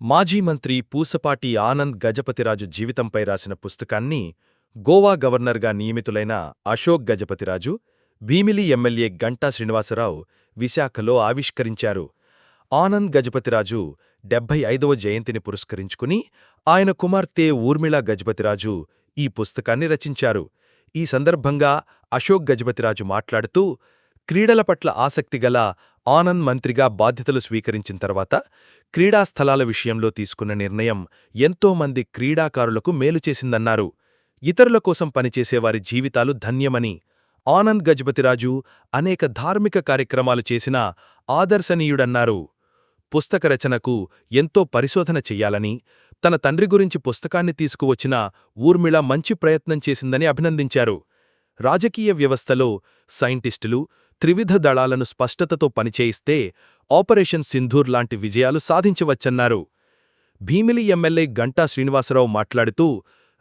మాజీ మంత్రి పూసపాటి ఆనంద్ గజపతిరాజు జీవితంపై రాసిన పుస్తకాన్ని గోవా గవర్నర్గా నియమితులైన అశోక్ గజపతిరాజు, భీమిలి ఎమ్మెల్యే గంటా శ్రీనివాసరావు విశాఖలో ఆవిష్కరించారు. ఆనంద్ గజపతిరాజు 75వ జయంతిని పురస్కరించుకుని ఆయన కుమార్తె ఊర్మిళా గజపతిరాజు ఈ పుస్తకాన్ని రచించారు. ఈ సందర్భంగా అశోక్ గజపతిరాజు మాట్లాడుతూ, క్రీడల పట్ల ఆసక్తిగల ఆనంద్ మంత్రిగా బాధ్యతలు స్వీకరించిన తర్వాత క్రీడాస్థలాల విషయంలో తీసుకున్న నిర్ణయం ఎంతోమంది క్రీడాకారులకు మేలు చేసిందన్నారు. ఇతరుల కోసం పనిచేసేవారి జీవితాలు ధన్యమని, ఆనంద్ గజపతిరాజు అనేక ధార్మిక కార్యక్రమాలు చేసిన ఆదర్శనీయుడన్నారు. పుస్తక రచనకు ఎంతో పరిశోధన చెయ్యాలని, తన తండ్రి గురించి పుస్తకాన్ని తీసుకువచ్చిన ఊర్మిళ మంచి ప్రయత్నం చేసిందని అభినందించారు. రాజకీయ వ్యవస్థలో సైంటిస్టులు త్రివిధ దళాలను స్పష్టతతో పనిచేయిస్తే ఆపరేషన్ సింధూర్ లాంటి విజయాలు సాధించవచ్చన్నారు. భీమిలి ఎమ్మెల్యే గంటా శ్రీనివాసరావు మాట్లాడుతూ,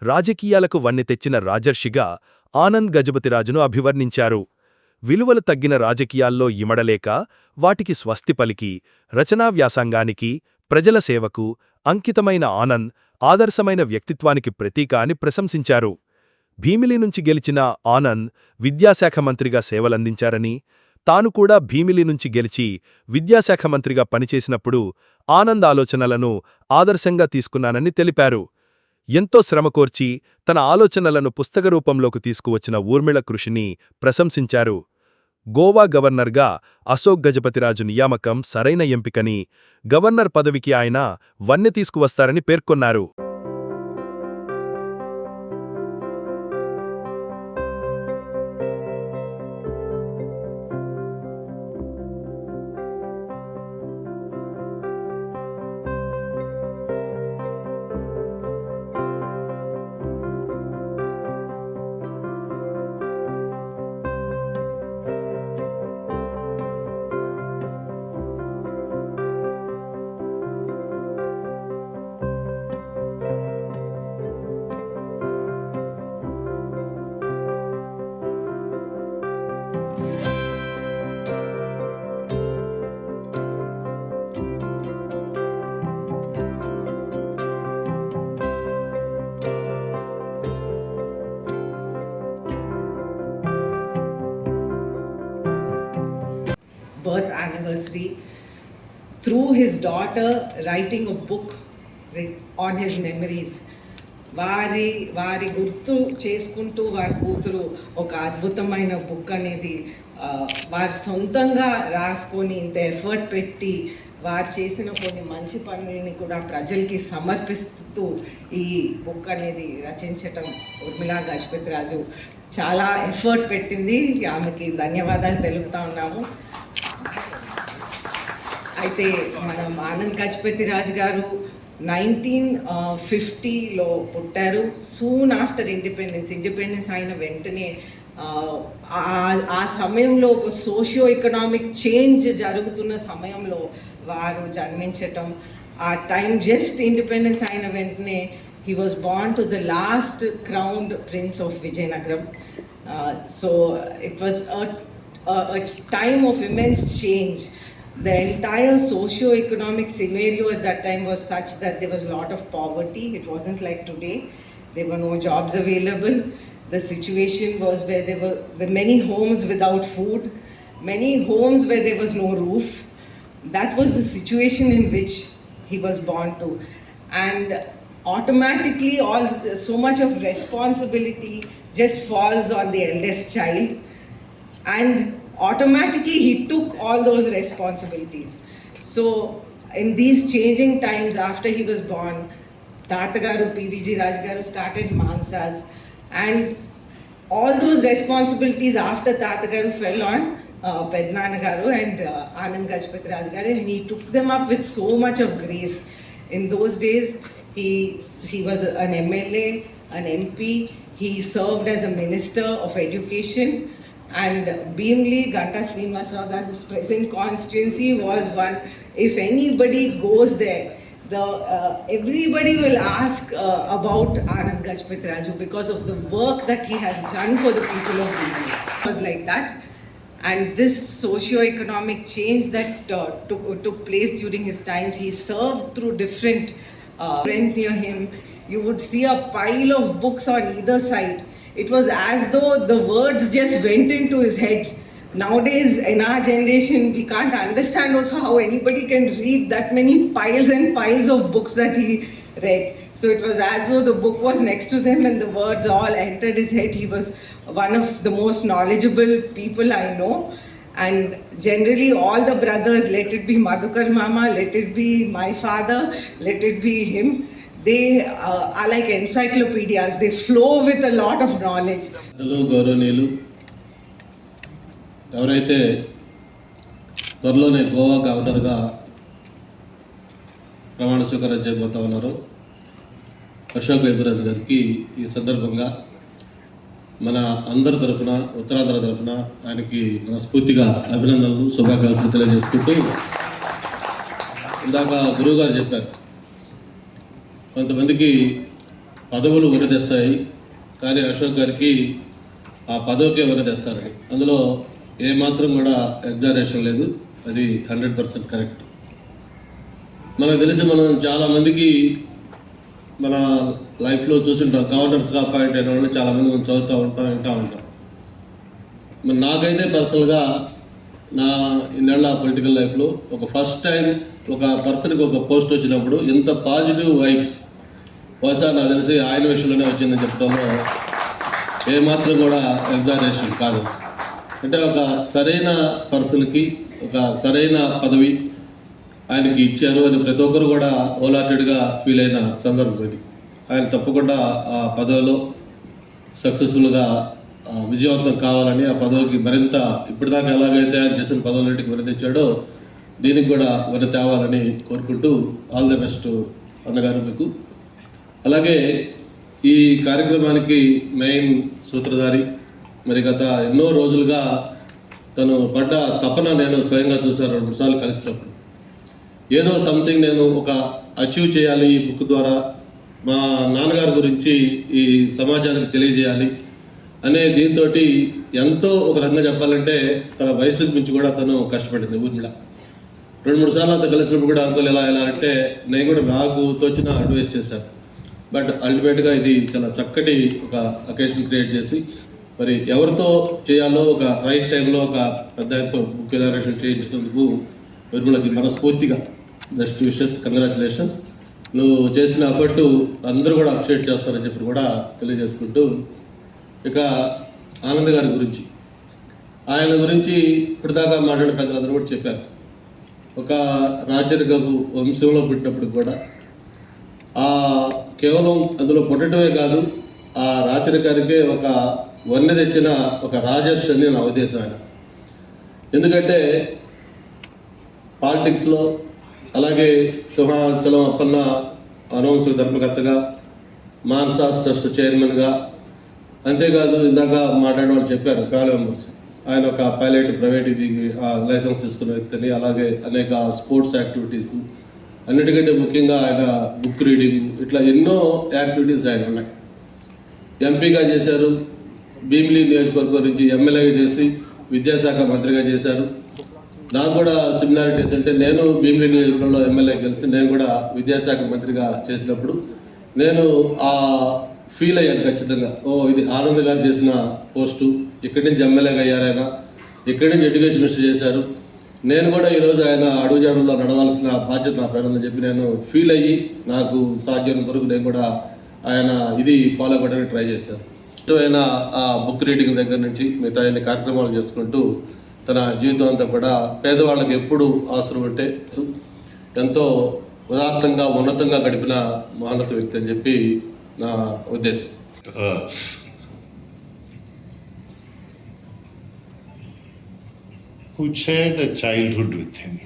రాజకీయాలకు వన్నె తెచ్చిన రాజర్షిగా ఆనంద్ గజపతిరాజును అభివర్ణించారు. విలువలు తగ్గిన రాజకీయాల్లో ఇమడలేక వాటికి స్వస్తి పలికి రచనా వ్యాసంగానికి, ప్రజల సేవకు అంకితమైన ఆనంద్ ఆదర్శమైన వ్యక్తిత్వానికి ప్రతీక అని ప్రశంసించారు. భీమిలి నుంచి గెలిచిన ఆనంద్ విద్యాశాఖ మంత్రిగా సేవలందించారని, తాను కూడా భీమిలి నుంచి గెలిచి విద్యాశాఖ మంత్రిగా పనిచేసినప్పుడు ఆనంద్ ఆలోచనలను ఆదర్శంగా తీసుకున్నానని తెలిపారు. ఎంతో శ్రమకోర్చి తన ఆలోచనలను పుస్తక రూపంలోకి తీసుకువచ్చిన ఊర్మిళ కృషిని ప్రశంసించారు. గోవా గవర్నర్గా అశోక్ గజపతిరాజు నియామకం సరైన ఎంపికని, గవర్నర్ పదవికి ఆయన వన్నె తీసుకువస్తారని పేర్కొన్నారు. Birth anniversary through his daughter writing a book on his memories. వారి గుర్తు చేసుకుంటూ వారి కూతురు ఒక అద్భుతమైన బుక్ అనేది వారి సొంతంగా రాసుకొని ఇంత ఎఫర్ట్ పెట్టి వారు చేసిన కొన్ని మంచి పనులని కూడా ప్రజలకి సమర్పిస్తూ ఈ బుక్ అనేది రచించటం ఊర్మిళా గజపతిరాజు చాలా ఎఫర్ట్ పెట్టింది. ఆమెకి ధన్యవాదాలు తెలుపుతా ఉన్నాము. అయితే మనం ఆనంద్ గజపతిరాజు గారు 1950లో పుట్టారు. సూన్ ఆఫ్టర్ ఇండిపెండెన్స్ అయిన వెంటనే ఆ సమయంలో ఒక సోషియో ఎకనామిక్ చేంజ్ జరుగుతున్న సమయంలో వారు జన్మించటం, ఆ టైం జస్ట్ ఇండిపెండెన్స్ అయిన వెంటనే he was born to the last crowned prince of Vijayanagaram. So it was a time of immense change. The entire socio-economic scenario at that time was such that there was a lot of poverty. It wasn't like today. There were no jobs available. The situation was where there were many homes without food, many homes where there was no roof. That was the situation in which he was born to. And automatically so much of responsibility just falls on the eldest child. And automatically he took all those responsibilities. So in these changing times after he was born, Tatagaru PVG Raj garu started Mansas, and all those responsibilities after Tatagaru fell on Pednana garu and Anand Gajpatiraju garu, and he took them up with so much of grace. In those days he was an MLA, an MP, he served as a minister of education. And Bhimli Ganta Srinivasarao, whose present constituency was one, if anybody goes there, everybody will ask about Anand Gajpatiraju because of the work that he has done for the people of Bhimli. It was like that. And this socio-economic change that took place during his times, he served through different went near him. You would see a pile of books on either side. It was as though the words just went into his head. Nowadays, in our generation, we can't understand also how anybody can read that many piles and piles of books that he read. So it was as though the book was next to them and the words all entered his head. He was one of the most knowledgeable people I know. And generally, all the brothers, let it be Madhukar Mama, let it be my father, let it be him, they are like encyclopedias. They flow with a lot of knowledge. గౌరవనీయులు ఎవరైతే త్వరలోనే గోవా గవర్నర్గా ప్రమాణ స్వీకారం చేయబోతా ఉన్నారో అశోక్ గజపతిరాజు గారికి ఈ సందర్భంగా మన అందరి తరఫున ఉత్తరాంధ్ర తరఫున ఆయనకి మనస్ఫూర్తిగా అభినందనలు శుభాకాంక్షలు తెలియజేసుకుంటూ ఇందాక గురువు గారు చెప్పారు కొంతమందికి పదవులు వనదెస్తాయి కానీ అశోక్ గారికి ఆ పదవికే వనదెస్తారని అందులో ఏమాత్రం కూడా ఎగ్జారేషన్ లేదు, అది 100% కరెక్ట్. మనకు తెలిసి మనం చాలామందికి మన లైఫ్లో చూసుంటాం, గవర్నర్స్గా అపాయింట్ అయిన వాళ్ళు చాలామంది మనం చదువుతూ ఉంటాం, వింటూ ఉంటాం. మరి నాకైతే పర్సనల్గా నా ఇన్నేళ్ల పొలిటికల్ లైఫ్లో ఒక ఫస్ట్ టైం ఒక పర్సన్కి ఒక పోస్ట్ వచ్చినప్పుడు ఎంత పాజిటివ్ వైబ్స్ బహుశా నాకు తెలిసి ఆయన విషయంలోనే వచ్చిందని చెప్పడంలో ఏమాత్రం కూడా ఎగ్జారేషన్ కాదు. అంటే ఒక సరైన పర్సన్కి ఒక సరైన పదవి ఆయనకి ఇచ్చారు అని ప్రతి ఒక్కరు కూడా ఓలాటెడ్గా ఫీల్ అయిన సందర్భం ఇది. ఆయన తప్పకుండా ఆ పదవిలో సక్సెస్ఫుల్గా విజయవంతం కావాలని, ఆ పదవికి మరింత ఇప్పటిదాకా ఎలాగైతే ఆయన చేసిన పదవులన్నింటికి వరి తెచ్చాడో దీనికి కూడా వరి తేవాలని కోరుకుంటూ ఆల్ ది బెస్ట్ అన్నగారు మీకు. అలాగే ఈ కార్యక్రమానికి మెయిన్ సూత్రధారి, మరి గత ఎన్నో రోజులుగా తను పడ్డ తపన నేను స్వయంగా చూశాను. 2 సార్లు కలిసినప్పుడు ఏదో సంథింగ్ నేను ఒక అచీవ్ చేయాలి ఈ బుక్ ద్వారా, మా నాన్నగారి గురించి ఈ సమాజానికి తెలియజేయాలి అనే దీంతో ఎంతో ఒక రకంగా చెప్పాలంటే తన వయసుకు మించి కూడా తను కష్టపడింది. ఊర్మిళ 2-3 సార్లు అంతా కలిసినప్పుడు కూడా అంకుల్ ఎలా అంటే నేను కూడా నాకు తోచిన అడ్వైస్ చేశాను. బట్ అల్టిమేట్గా ఇది చాలా చక్కటి ఒక అకేషన్ క్రియేట్ చేసి మరి ఎవరితో చేయాలో ఒక రైట్ టైంలో ఒక పెద్ద ఆయనతో బుక్ ఇనాగ్రేషన్ చేయించినందుకు ఊర్మిళకి మనస్ఫూర్తిగా బెస్ట్ విషెస్, కంగ్రాచులేషన్స్. నువ్వు చేసిన ఎఫర్టు అందరూ కూడా అప్రిషియేట్ చేస్తారని చెప్పి కూడా తెలియజేసుకుంటూ, ఇక ఆనంద్ గారి గురించి, ఆయన గురించి ఇప్పటిదాకా మాట్లాడిన పెద్దలందరూ కూడా చెప్పారు. ఒక రాచరికపు వంశంలో పుట్టినప్పుడు కూడా కేవలం అందులో పుట్టడమే కాదు, ఆ రాచరికానికే ఒక వన్నె తెచ్చిన ఒక రాజర్షి అని నా ఉద్దేశం ఆయన. ఎందుకంటే పాలిటిక్స్లో అలాగే సింహాచలం అప్పన్న అనవంశ ధర్మకర్తగా, మాన్సాస్ ట్రస్ట్ చైర్మన్గా, అంతేకాదు ఇందాక మాట్లాడిన వాళ్ళు చెప్పారు ఫ్యామిలీ మెంబర్స్, ఆయన ఒక పైలట్ ప్రైవేట్ ఇది లైసెన్స్ తీసుకున్న వ్యక్తిని, అలాగే అనేక స్పోర్ట్స్ యాక్టివిటీస్, అన్నిటికంటే ముఖ్యంగా ఆయన బుక్ రీడింగ్, ఇట్లా ఎన్నో యాక్టివిటీస్ ఆయన ఉన్నాయి. ఎంపీగా చేశారు, భీమిలి నియోజకవర్గం నుంచి ఎమ్మెల్యేగా చేసి విద్యాశాఖ మంత్రిగా చేశారు. నాకు కూడా సిమిలారిటీస్ అంటే నేను భీమిలి నియోజకవర్గంలో ఎమ్మెల్యే కలిసి నేను కూడా విద్యాశాఖ మంత్రిగా చేసినప్పుడు నేను ఆ ఫీల్ అయ్యాను ఖచ్చితంగా. ఇది ఆనంద్ గారు చేసిన పోస్టు, ఇక్కడి నుంచి ఎమ్మెల్యేగా అయ్యారు ఆయన, ఇక్కడి నుంచి ఎడ్యుకేషన్ మినిస్టర్ చేశారు, నేను కూడా ఈరోజు ఆయన అడుగుజాడల్లో నడవాల్సిన బాధ్యత నా పైన చెప్పి నేను ఫీల్ అయ్యి నాకు సాధ్యమైనంత వరకు నేను కూడా ఆయన ఇది ఫాలో అవ్వడానికి ట్రై చేశాను. ఇష్టమైన ఆ బుక్ రీడింగ్ దగ్గర నుంచి మిగతా అన్ని కార్యక్రమాలు చేసుకుంటూ తన జీవితం అంతా కూడా పేదవాళ్ళకి ఎప్పుడు అవసరం ఉంటే ఎంతో ఉదాత్తంగా ఉన్నతంగా గడిపిన మహోన్నత వ్యక్తి అని చెప్పి నా ఉద్దేశం. Who shared a childhood with him.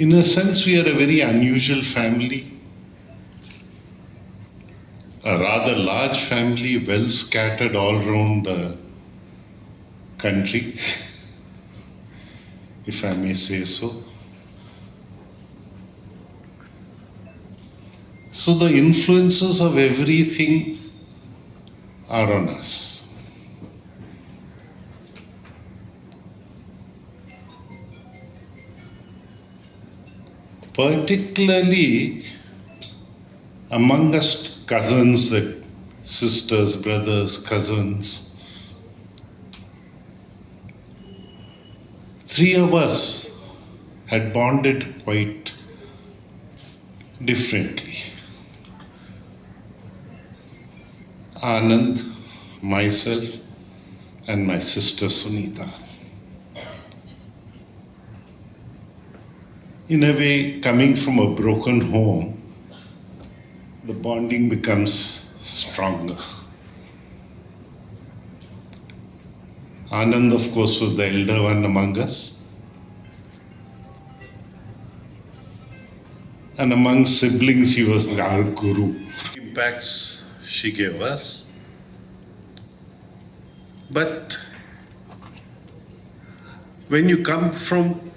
In a sense, we are a very unusual family, a rather large family, well scattered all around the country, if I may say so. So the influences of everything are on us. Particularly among us cousins, sisters, brothers, cousins, three of us had bonded quite differently. Anand, myself, and my sister Sunita. In a way, coming from a broken home, the bonding becomes stronger. Anand, of course, was the elder one among us. And among siblings, he was our guru. Impacts she gave us. But when you come from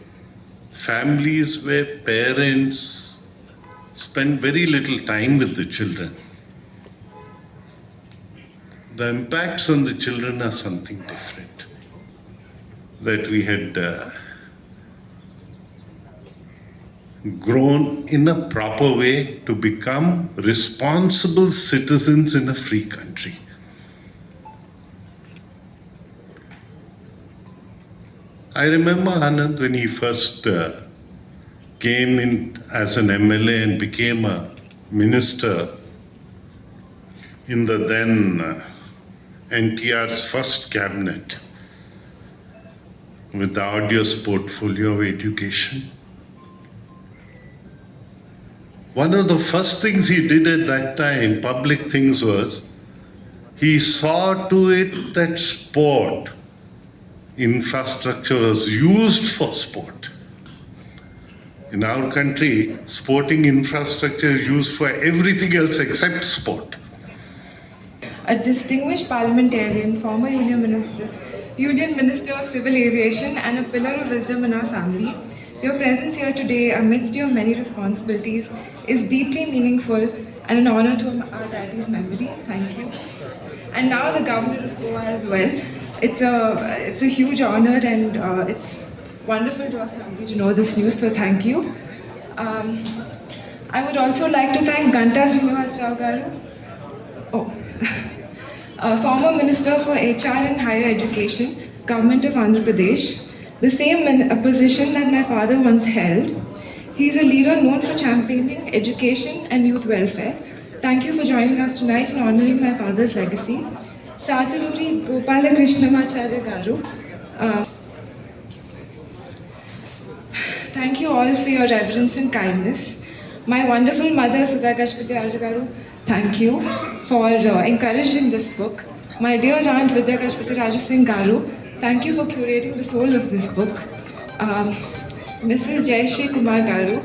families where parents spend very little time with the children, the impacts on the children are something different. That we had grown in a proper way to become responsible citizens in a free country. I remember Anand when he first came in as an MLA and became a minister in the then NTR's first cabinet with the arduous portfolio of education. One of the first things he did at that time, public things, was he saw to it that sport infrastructure was used for sport. In our country, sporting infrastructure is used for everything else except sport. A distinguished parliamentarian, former Union Minister of Civil Aviation, and a pillar of wisdom in our family, your presence here today amidst your many responsibilities is deeply meaningful and an honor to our daddy's memory. Thank you. And now the governor of Goa as well. It's a huge honor, and it's wonderful to our family to know this news, so thank you. I would also like to thank Ganta Srinivas Rao Garu, former Minister for HR and Higher Education, Government of Andhra Pradesh, the same position that my father once held. He is a leader known for championing education and youth welfare. Thank you for joining us tonight and honoring my father's legacy. Satuluri Gopala Krishnamacharya Garu. Thank you all for your reverence and kindness. My wonderful mother, Sudha Gajapati Raju Garu, thank you for encouraging this book. My dear aunt, Vidya Gajapati Raju Singh Garu, thank you for curating the soul of this book. Mrs. Jayashree Kumar Garu.